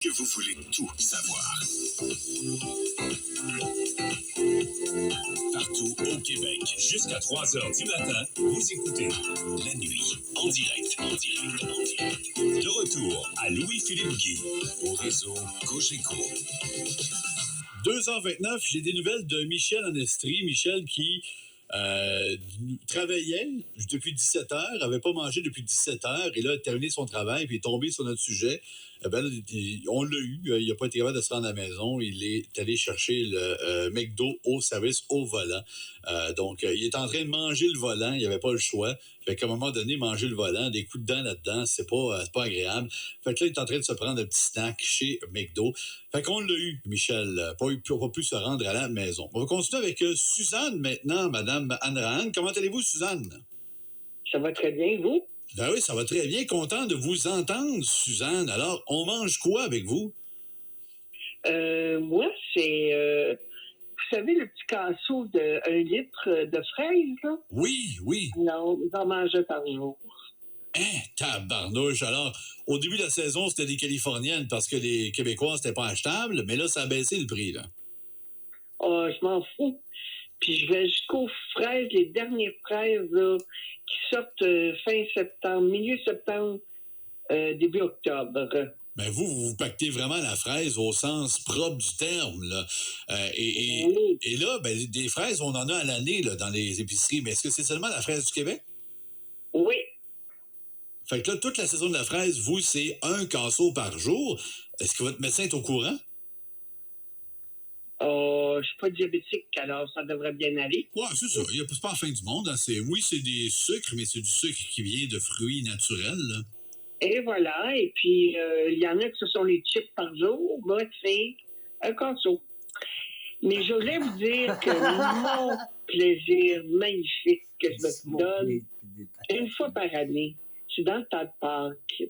Que vous voulez tout savoir. Partout au Québec, jusqu'à 3 heures du matin, vous écoutez La Nuit, en direct. De retour à Louis-Philippe Guy, au réseau Cogeco. 2h29, j'ai des nouvelles de Michel en Estrie. Michel qui travaillait depuis 17h, avait pas mangé depuis 17h, et là, a terminé son travail, puis est tombé sur notre sujet. On l'a eu, il n'a pas été capable de se rendre à la maison, il est allé chercher le McDo au service au volant. Donc, il est en train de manger le volant, il n'avait pas le choix. Fait qu'à un moment donné, manger le volant, des coups de dents là-dedans, c'est pas agréable. Fait que là, il est en train de se prendre un petit snack chez McDo. Fait qu'on l'a eu, Michel, pas pu se rendre à la maison. On va continuer avec Suzanne maintenant, Madame Anne-Rahane. Comment allez-vous, Suzanne? Ça va très bien, vous? Ben oui, ça va très bien. Content de vous entendre, Suzanne. Alors, on mange quoi avec vous? Moi, c'est... vous savez, le petit casseau de 1 litre de fraises, là? Oui. Non, j'en mangeais par jour. Hein, tabarnouche. Alors, au début de la saison, c'était des Californiennes parce que les Québécois, c'était pas achetable, mais là, ça a baissé le prix, là. Oh, je m'en fous. Puis je vais jusqu'aux fraises, les dernières fraises, là, qui sortent fin septembre, milieu septembre, début octobre. Mais vous pactez vraiment la fraise au sens propre du terme, là. Oui. Et là, ben, des fraises, on en a à l'année, là, dans les épiceries. Mais est-ce que c'est seulement la fraise du Québec? Oui. Fait que là, toute la saison de la fraise, vous, c'est un casseau par jour. Est-ce que votre médecin est au courant? Je suis pas diabétique, alors ça devrait bien aller. Ouais, c'est ça. C'est pas la fin du monde. Hein. Oui, c'est des sucres, mais c'est du sucre qui vient de fruits naturels, là. Et voilà. Et puis, il y en a que ce sont les chips par jour. Moi, c'est un casseau. Mais je voulais vous dire que mon plaisir magnifique que je me donne une fois par année, c'est dans le temps de Pâques.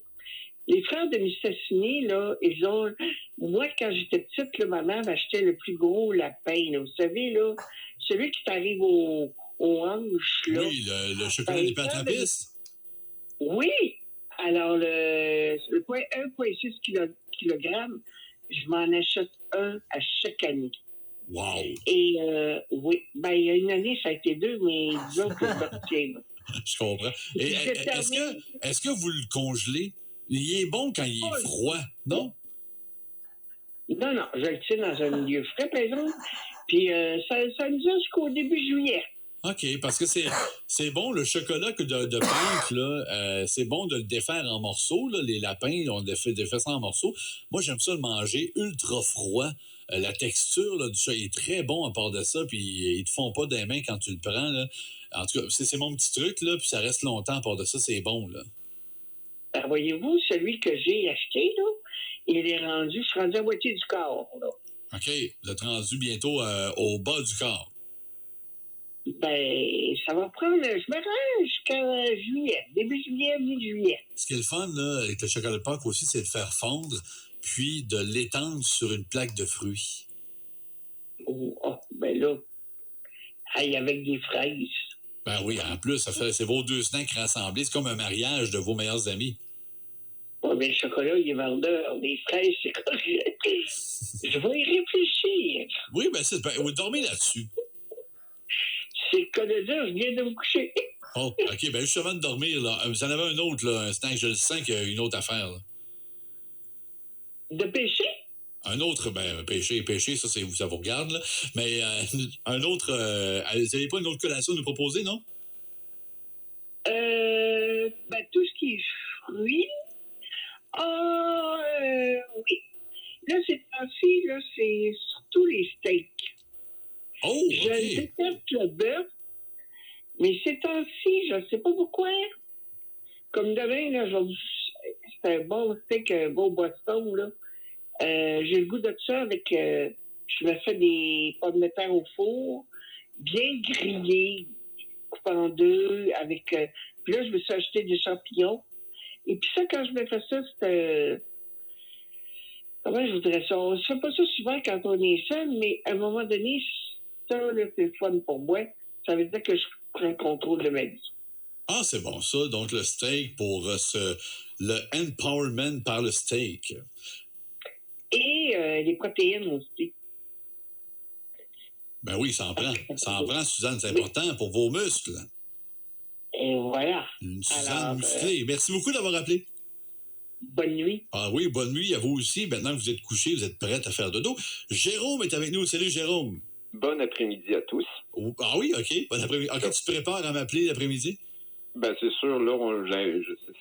Les frères de Mistassini, là, ils ont... Moi, quand j'étais petite, là, ma mère achetait le plus gros lapin, là. Vous savez, là, celui qui t'arrive aux hanches, là. Oui, le chocolat des pâtes à pisse. Oui! Alors, le 1,6 kg, je m'en achète un à chaque année. Wow! Et oui, ben il y a une année, ça a été 2, mais disons que je me retiens. Je comprends. Et est-ce que vous le congelez? Il est bon quand il est froid, non? Non, je le tiens dans un milieu frais, par exemple. Puis ça nous a jusqu'au début juillet. OK, parce que c'est bon, le chocolat de Pâques, là, c'est bon de le défaire en morceaux. Là, les lapins, on défait ça en morceaux. Moi, j'aime ça le manger ultra froid. La texture là, du chocolat est très bon à part de ça, puis ils te font pas des mains quand tu le prends. Là. En tout cas, c'est mon petit truc, là, puis ça reste longtemps à part de ça, c'est bon. Là. Alors, voyez-vous, celui que j'ai acheté, là, je suis rendu à moitié du corps. Là. OK, vous êtes rendu bientôt au bas du corps. Ben, ça va prendre, je me rends jusqu'à juillet, début juillet, mi-juillet. Ce qui est le fun, là, avec le chocolat de Pâques aussi, c'est de faire fondre, puis de l'étendre sur une plaque de fruits. Ben là, avec des fraises. Ben oui, en plus, c'est vos 2 snacks rassemblés. C'est comme un mariage de vos meilleurs amis. Oui, mais le chocolat, il est vendeur. Les fraises, c'est correct. Je vais y réfléchir. Oui, vous dormez là-dessus. C'est le cas de dire, je viens de me coucher. Oh, OK, ben juste avant de dormir, là, vous en avez un autre, là, un snack, je le sens qu'il y a une autre affaire. Là. De pêcher? Un autre, pêcher, ça, ça vous regarde, là. Mais un autre, vous n'avez pas une autre collation à nous proposer, non? Tout ce qui est fruits. Oui. Là, ces temps-ci, là, c'est surtout les steaks. Oh, OK. Je déteste le bœuf, mais ces temps-ci, je ne sais pas pourquoi. Comme demain, là, c'est un bon steak, un beau Boston, là. J'ai le goût de ça avec... je me fais des pommes de terre au four, bien grillées, coupées en deux, avec... puis là, je me suis acheté des champignons. Et puis ça, quand je me fais ça, c'est... comment je voudrais ça? On ne se fait pas ça souvent quand on est seul, mais à un moment donné, ça, là, c'est fun pour moi. Ça veut dire que je prends le contrôle de ma vie. Ah, c'est bon, ça. Donc, le steak pour le empowerment par le steak. les protéines aussi. Ben oui, ça en prend. Ça en prend, Suzanne, c'est important pour vos muscles. Et voilà. Une Suzanne Alors, musclée. Merci beaucoup d'avoir appelé. bonne nuit. Ah oui, bonne nuit à vous aussi. Maintenant que vous êtes couché, vous êtes prête à faire dodo. Jérôme est avec nous. Salut, Jérôme. Bon après-midi à tous. Ah oui, OK. Bon après-midi. OK, tu te prépares à m'appeler l'après-midi? Ben, c'est sûr, là,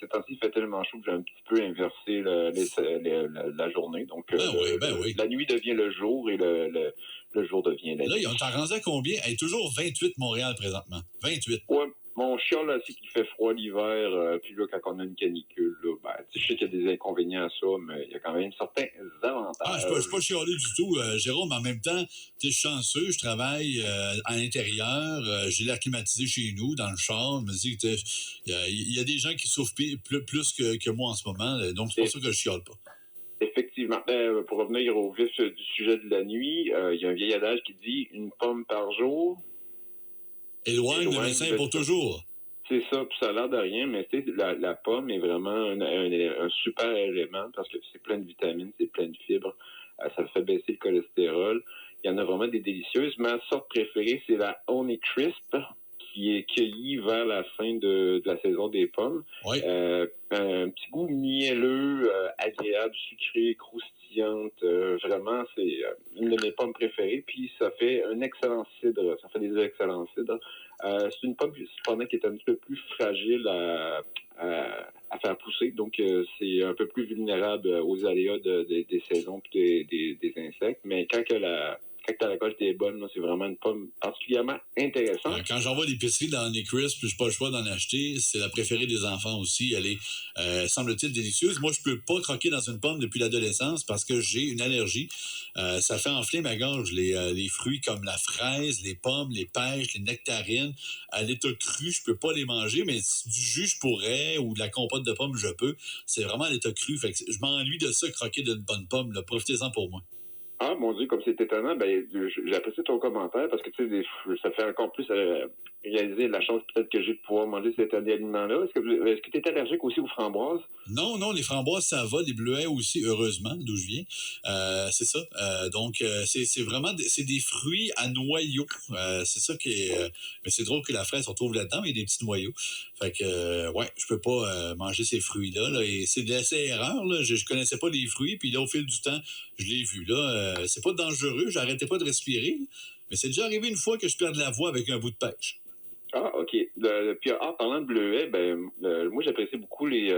ces temps-ci, il fait tellement chaud que j'ai un petit peu inversé la journée. Donc, oui. La nuit devient le jour et le jour devient la nuit. Là, on t'a rendu à combien? Elle est toujours 28 Montréal présentement. 28. Ouais, mon chial, là, c'est qu'il fait froid l'hiver. Puis là, quand on a une canicule, là, ben, je sais qu'il y a des inconvénients à ça, mais il y a quand même certains avantages. Ah, je suis pas chialé du tout, Jérôme. En même temps, tu es chanceux, je travaille à l'intérieur, j'ai l'air climatisé chez nous, dans le char. Je me dis que il y a des gens qui souffrent plus que moi en ce moment, donc c'est pour ça que je chiale pas. Effectivement. Pour revenir au vif du sujet de la nuit, il y a un vieil adage qui dit « une pomme par jour ». Éloigne le médecin pour toujours. C'est ça, puis ça a l'air de rien, mais tu sais, la pomme est vraiment un super élément parce que c'est plein de vitamines, c'est plein de fibres, ça fait baisser le cholestérol. Il y en a vraiment des délicieuses. Ma sorte préférée, c'est la Honey Crisp, qui est cueillie vers la fin de la saison des pommes. Oui. Un petit goût mielleux, agréable, sucré, croustillante. Vraiment, c'est une de mes pommes préférées. Puis ça fait un excellent cidre. Ça fait des excellents cidres. C'est une pomme cependant qui est un petit peu plus fragile à faire pousser. Donc, c'est un peu plus vulnérable aux aléas des saisons et des insectes. Mais quand la récolte est bonne, là, c'est vraiment une pomme particulièrement intéressante. Quand j'envoie l'épicerie dans les crisps, je n'ai pas le choix d'en acheter. C'est la préférée des enfants aussi. Elle est, semble-t-il, délicieuse. Moi, je peux pas croquer dans une pomme depuis l'adolescence parce que j'ai une allergie. Ça fait enfler ma gorge. Les fruits comme la fraise, les pommes, les pêches, les nectarines, à l'état cru, je peux pas les manger, mais du jus, je pourrais, ou de la compote de pommes, je peux. C'est vraiment à l'état cru. Fait que je m'ennuie de ça, croquer d'une bonne pomme. Là. Profitez-en pour moi. Ah, mon Dieu, comme c'est étonnant, ben, j'apprécie ton commentaire parce que, tu sais, ça fait encore plus réaliser la chance peut-être que j'ai de pouvoir manger cet aliment-là. Est-ce que tu es allergique aussi aux framboises? Non, les framboises, ça va. Les bleuets aussi, heureusement, d'où je viens. C'est ça. Donc, c'est vraiment c'est des fruits à noyaux. C'est ça qui est... mais c'est drôle que la fraise se retrouve là-dedans, mais il y a des petits noyaux. Fait que, ouais, je peux pas manger ces fruits-là. Là, et c'est de l'essai-erreur. Je connaissais pas les fruits, puis là, au fil du temps, je l'ai vu. Là, c'est pas dangereux. J'arrêtais pas de respirer. Mais c'est déjà arrivé une fois que je perds de la voix avec un bout de pêche. Ah, OK. Puis, parlant de bleuets, moi, j'apprécie beaucoup les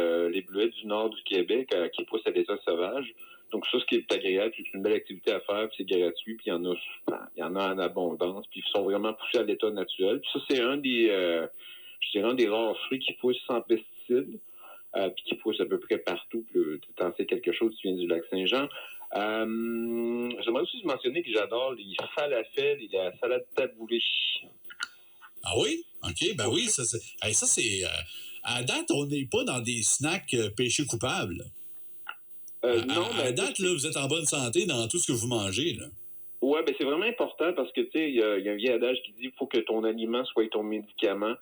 bleuets du nord du Québec qui poussent à l'état sauvage. Donc, ça, ce qui est agréable, c'est une belle activité à faire, puis c'est gratuit, puis il y en a en abondance, puis ils sont vraiment poussés à l'état naturel. Puis ça, c'est un des rares fruits qui poussent sans pesticides, puis qui poussent à peu près partout. Tu t'en sais quelque chose, tu viens du lac Saint-Jean. J'aimerais aussi mentionner que j'adore les falafels et la salade taboulée. Ah oui? OK, ben oui, ça c'est... à date, on n'est pas dans des snacks péché coupables. Non, à date, là, vous êtes en bonne santé dans tout ce que vous mangez, là. Ouais, ben c'est vraiment important parce que, tu sais, il y a un vieil adage qui dit qu'il faut que ton aliment soit ton médicament.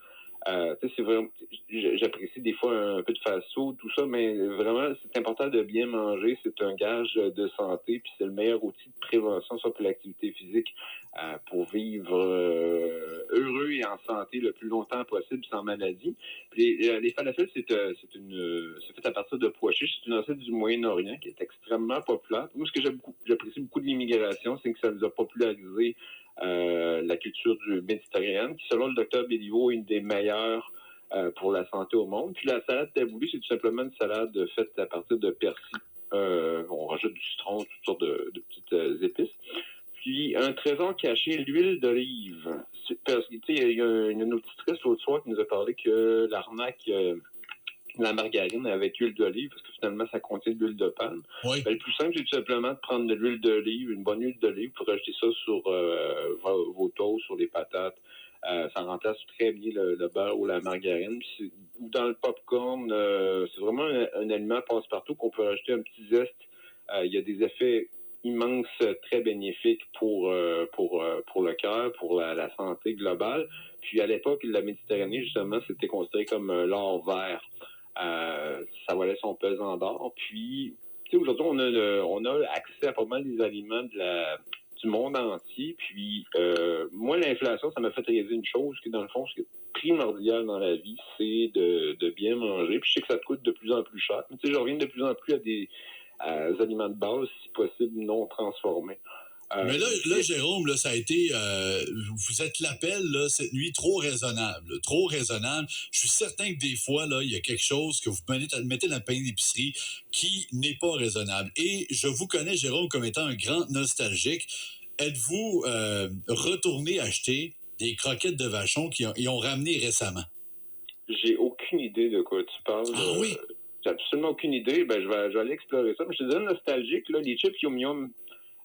Tu sais, c'est vraiment... J'apprécie des fois un peu de fast-food, tout ça, mais vraiment, c'est important de bien manger. C'est un gage de santé, puis c'est le meilleur outil de prévention, ça, pour l'activité physique, pour vivre heureux et en santé le plus longtemps possible sans maladie. Puis les falafels, c'est fait à partir de pois chiches. C'est une recette du Moyen-Orient qui est extrêmement populaire. Moi, ce que j'apprécie beaucoup de l'immigration, c'est que ça nous a popularisé la culture du méditerranéenne, qui, selon le docteur Béliveau, est une des meilleures pour la santé au monde. Puis la salade taboulée, c'est tout simplement une salade faite à partir de persil. On rajoute du citron, toutes sortes de petites épices. Puis un trésor caché, l'huile d'olive. Parce que, tu sais, il y a une auditrice l'autre soir qui nous a parlé que l'arnaque... la margarine avec huile d'olive, parce que finalement, ça contient de l'huile de palme. Oui. Ben, le plus simple, c'est tout simplement de prendre de l'huile d'olive, une bonne huile d'olive, pour rajouter ça sur vos toasts, sur les patates. Ça remplace très bien le beurre ou la margarine. Puis ou dans le popcorn, c'est vraiment un aliment passe-partout qu'on peut rajouter un petit zeste. Il y a des effets immenses, très bénéfiques pour le cœur, pour la santé globale. Puis à l'époque, la Méditerranée, justement, c'était considéré comme l'or vert. Ça valait son pesant d'or. Puis, aujourd'hui, on a accès à pas mal des aliments du monde entier. Puis, moi, l'inflation, ça m'a fait réaliser une chose, que dans le fond, ce qui est primordial dans la vie, c'est de bien manger. Puis, je sais que ça te coûte de plus en plus cher. Mais tu sais, je reviens de plus en plus à des aliments de base, si possible, non transformés. Mais là, Jérôme, là, ça a été... vous êtes l'appel, là, cette nuit, trop raisonnable. Là, trop raisonnable. Je suis certain que des fois, là, il y a quelque chose que vous mettez dans le pain d'épicerie qui n'est pas raisonnable. Et je vous connais, Jérôme, comme étant un grand nostalgique. Êtes-vous retourné acheter des croquettes de vachon qu'ils ont ramenées récemment? J'ai aucune idée de quoi tu parles. Ah oui? J'ai absolument aucune idée. Ben, je vais aller explorer ça. Mais je te dis nostalgique, là, les chips Yum Yum,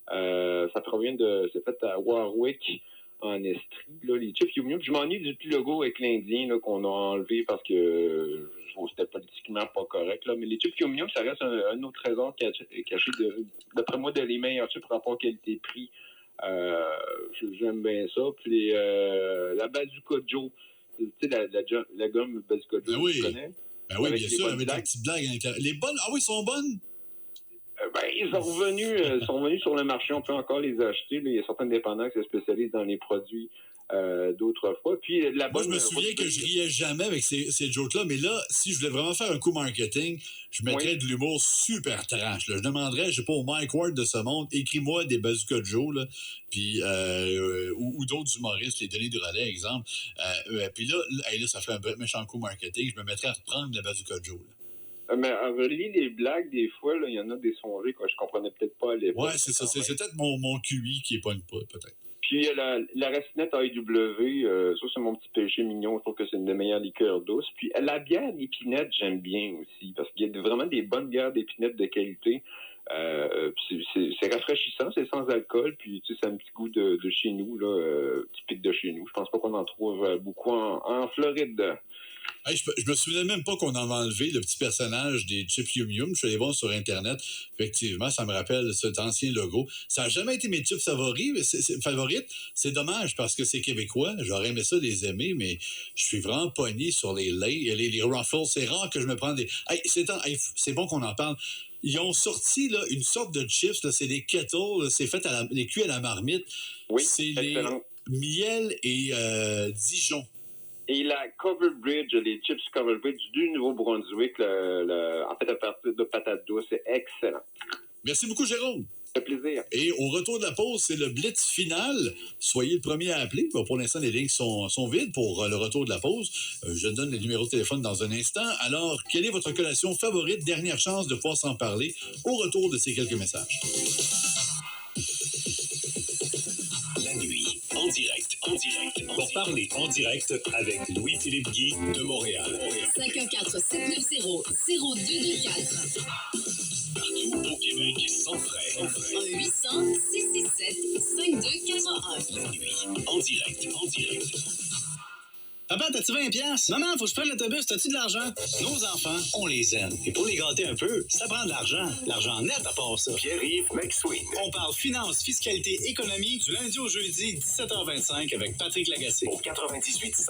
ça provient c'est fait à Warwick, en Estrie, là, les chips Yum Yum. Je m'ennuie du petit logo avec l'Indien là, qu'on a enlevé parce que c'était politiquement pas correct. Là. Mais les chips Yum Yum, ça reste un autre trésor caché d'après moi, de les meilleurs chips rapport qualité-prix. J'aime bien ça. Puis la Bazooka Joe, tu sais, la gomme Bazooka Joe, oui. Tu connais? Ben oui, bien sûr, avec la petite blague à l'intérieur. Les bonnes, ah oui, sont bonnes? Ils sont revenus sur le marché. On peut encore les acheter. Là. Il y a certains dépendants qui se spécialisent dans les produits d'autrefois. Puis, moi, je me souviens que je riais jamais avec ces jokes-là, mais là, si je voulais vraiment faire un coup marketing, je mettrais de l'humour super trash. Là. Je demanderais, je sais pas, au Mike Ward de ce monde, écris-moi des Bazooka Joe, là, puis, ou d'autres humoristes, les Denis de Relais, exemple. Puis là, ça ferait un méchant coup marketing. Je me mettrais à reprendre la Bazooka Joe. Là. Mais en vrai, les blagues, des fois, il y en a des songeries que je comprenais peut-être pas à l'époque. Ouais, c'est ça. C'est peut-être mon QI qui est pas peut-être. Puis la racinette AEW, ça c'est mon petit péché mignon. Je trouve que c'est une des meilleures liqueurs douces. Puis la bière d'épinette, j'aime bien aussi. Parce qu'il y a vraiment des bonnes bières d'épinette de qualité. C'est rafraîchissant, c'est sans alcool. Puis tu sais, c'est un petit goût de chez nous, là, typique de chez nous. Je pense pas qu'on en trouve beaucoup en Floride. Hey, je me souvenais même pas qu'on avait enlevé le petit personnage des chips Yum Yum. Je suis allé voir sur Internet. Effectivement, ça me rappelle cet ancien logo. Ça n'a jamais été mes chips favorites. C'est dommage parce que c'est québécois. J'aurais aimé ça les aimer, mais je suis vraiment pogné sur les lays, les Ruffles. C'est rare que je me prenne des... Hey, c'est bon qu'on en parle. Ils ont sorti là, une sorte de chips. Là, c'est des kettles. C'est fait les cuits à la marmite. Oui, c'est excellent. Les miel et Dijon. Et la Covered Bridge, les chips Covered Bridge du Nouveau-Brunswick, en fait, à partir de patates douces, c'est excellent. Merci beaucoup, Jérôme. Ça fait plaisir. Et au retour de la pause, c'est le blitz final. Soyez le premier à appeler. Bon, pour l'instant, les lignes sont vides pour le retour de la pause. Je donne les numéros de téléphone dans un instant. Alors, quelle est votre collation favorite? Dernière chance de pouvoir s'en parler au retour de ces quelques messages. La nuit, en direct. Pour parler en direct avec Louis-Philippe Guy de Montréal. 514-790-0224. Partout au Québec, sans frais. 1-800-667-5241. La nuit, en direct. Papa, t'as-tu 20$? Maman, faut que je prenne l'autobus, t'as-tu de l'argent? Nos enfants, on les aime. Et pour les gâter un peu, ça prend de l'argent. L'argent net à part ça. Pierre-Yves McSween. On parle finance, fiscalité, économie, du lundi au jeudi, 17h25 avec Patrick Lagacé. Au 98.5.